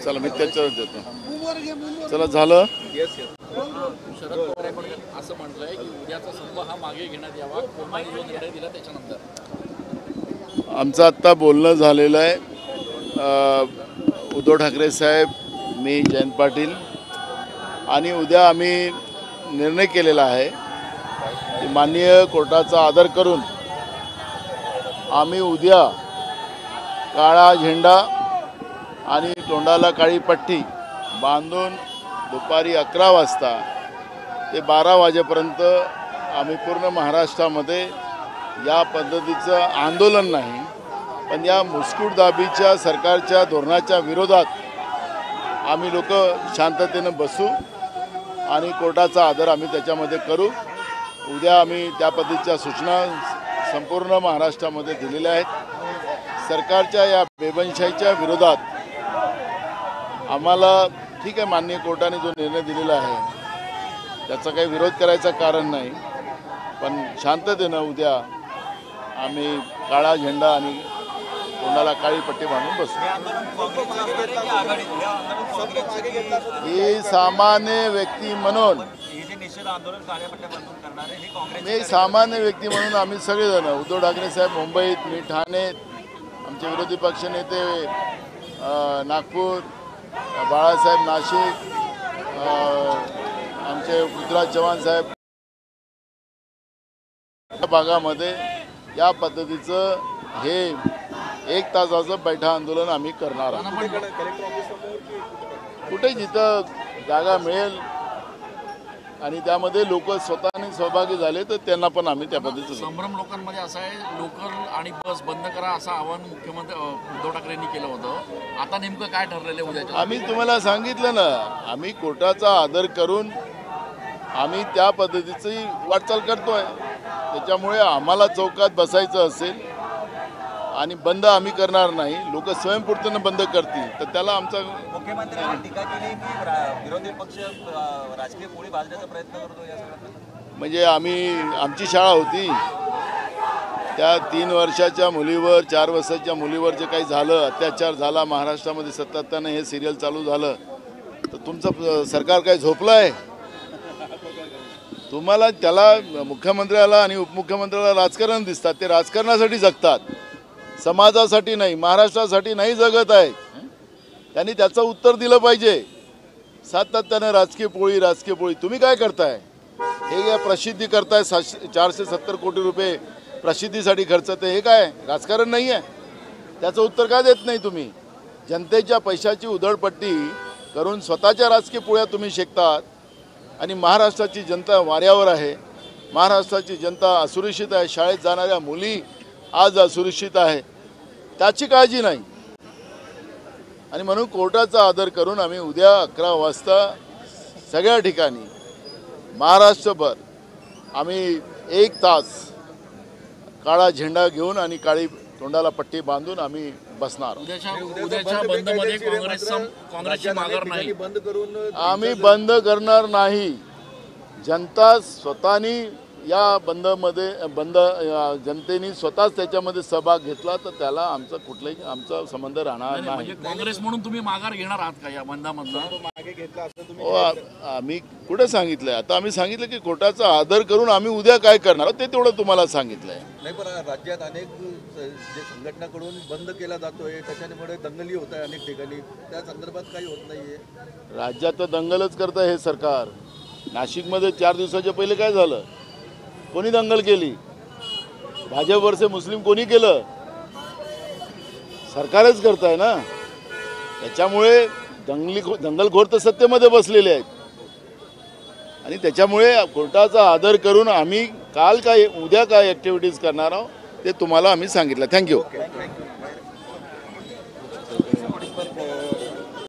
चला मी त्याच्यावर देतो. चला झालं. शरद पवार असं म्हटलंय की उद्याचा संप हा मागे घेण्यात यावा, कोणाने जो निर्णय दिला त्याच्यानंतर. आमचं आत्ता बोलणं झालेलं आहे. उद्धव ठाकरे साहेब, मी, जयंत पाटील आणि उद्या आम्ही निर्णय केलेला आहे की माननीय कोर्टाचा आदर करून आम्ही उद्या काळा झेंडा आणि तोंडाला काळी पट्टी बांधून दुपारी 11 वाजता ते 12 वाजेपर्यंत आम्ही पूर्ण महाराष्ट्रामध्ये या पद्धतीचं आंदोलन नाही, पण या मुस्कुटदाबीच्या सरकारच्या धोरणाच्या विरोधात आम्ही लोक शांततेनं बसू आणि कोर्टाचा आदर आम्ही त्याच्यामध्ये करू. उद्या आम्ही त्या पद्धतीच्या सूचना संपूर्ण महाराष्ट्रामध्ये दिलेल्या आहेत. सरकारच्या या बेबनशाहीच्या विरोधात आम्हाला ठीक आहे, माननीय कोर्टाने जो निर्णय दिलेला आहे त्याचा काही विरोध करायचं कारण नाही, पण शांततेनं उद्या आम्ही काळा झेंडा आणि तोंडाला काळी पट्टी बांधून बसू. ही सामान्य व्यक्ती म्हणून आम्ही सगळेजण, उद्धव ठाकरे साहेब मुंबईत, मी ठाण्यात, आमचे विरोधी पक्षनेते नागपूर, बाळासाहेब नाशिक, आमचे पृथ्वीराज चव्हाण साहेब भागामध्ये या पद्धतीचं हे 1 तासाचं बैठा आंदोलन आम्ही करणार आहोत. कुठे जिथं जागा मिळेल आणि त्यामध्ये लोक स्वतःने सहभागी झाले तर त्यांना पण आम्ही त्या पद्धतीचं. संभ्रम लोकांमध्ये असं आहे, लोकल आणि बस बंद करा असं आवाहन मुख्यमंत्री उद्धव ठाकरेंनी केलं होतं. आता नेमकं काय ठरलेलं आहे उद्याचं? आम्ही तुम्हाला सांगितलं ना, आम्ही कोर्टाचा आदर करून आम्ही त्या पद्धतीची वाटचाल करतोय. त्याच्यामुळे आम्हाला चौकात बसायचं असेल आणि बंद आम्ही करणार नाही, लोक स्वयंपूर्तीनं बंद करतील तर त्याला आमचा. मुख्यमंत्र्यांनी टीका केली की विरोधी पक्ष राजकीय पोळी भाजण्याचा प्रयत्न करतो या सगळ्यात. म्हणजे आमची शाळा होती, त्या 3 वर्षाच्या मुलीवर, 4 वर्षाच्या मुलीवर जे काही झालं, अत्याचार झाला महाराष्ट्रामध्ये, सातत्यानं हे सिरियल चालू झालं, तर तुमचं सरकार काय झोपलं आहे? तुम्हाला त्याला मुख्यमंत्र्याला आणि उपमुख्यमंत्र्याला राजकारण दिसतात, ते राजकारणासाठी जगतात, समाजासाठी नाही, महाराष्ट्रासाठी नाही जगत आहे. त्यांनी त्याचं उत्तर दिलं पाहिजे. सातत्यानं राजकीय पोळी तुम्ही काय करताय? हे प्रसिद्धी करताय, 470 कोटी रुपये प्रसिद्धीसाठी खर्च, ते हे काय राजकारण नाही आहे? त्याचं उत्तर का देत नाही तुम्ही? जनतेच्या पैशाची उधळपट्टी करून स्वतःच्या राजकीय पोळ्या तुम्ही शेकतात आणि महाराष्ट्राची जनता वाऱ्यावर आहे. महाराष्ट्राची जनता असुरक्षित आहे. शाळेत जाणाऱ्या मुली आज असुरक्षित आहे, त्याची काळजी नाही. आणि म्हणून कोर्टाचा आदर करून आम्ही उद्या 11 वाजता सगळ्या ठिकाणी महाराष्ट्रभर आम्ही 1 तास काळा झेंडा घेऊन आणि काळी तोंडाला पट्टी बांधून आम्ही बसणार. उद्याच्या बंदमध्ये काँग्रेसची माघार नाही, आम्ही बंद करणार नाही. जनता स्वतःनी या जनतेने स्वतःच त्याच्यामध्ये सहभाग घेतला तर त्याला आमचा कुठलाही आमचा संबंध राहणार नाही. काँग्रेस म्हणून तुम्ही माघार घेणार आहात का या बंदामधला? आम्ही कुठे सांगितलंय? आता आम्ही सांगितलं की कोर्टाचा आदर करून आम्ही उद्या काय करणार ते तेवढं तुम्हाला सांगितलंय. नाही, पण राज्यात अनेक जे संघटनाकडून बंद केला जातोय त्याच्यामुळे दंगली होत आहे अनेक ठिकाणी, त्या संदर्भात काही होत नाहीये. राज्यात तर दंगलच करत आहे हे सरकार. नाशिकमध्ये 4 दिवसाच्या पहिले काय झालं? कोणी दंगल केली? भाजपवरचे मुस्लिम कोणी केलं? सरकारच करत आहे ना. त्याच्यामुळे दंगलखोर तर सत्तेमध्ये बसलेले आहेत आणि त्याच्यामुळे कोर्टाचा आदर करून आम्ही काल काय उद्या काय ॲक्टिव्हिटीज करणार आहोत ते तुम्हाला आम्ही सांगितलं. थँक्यू.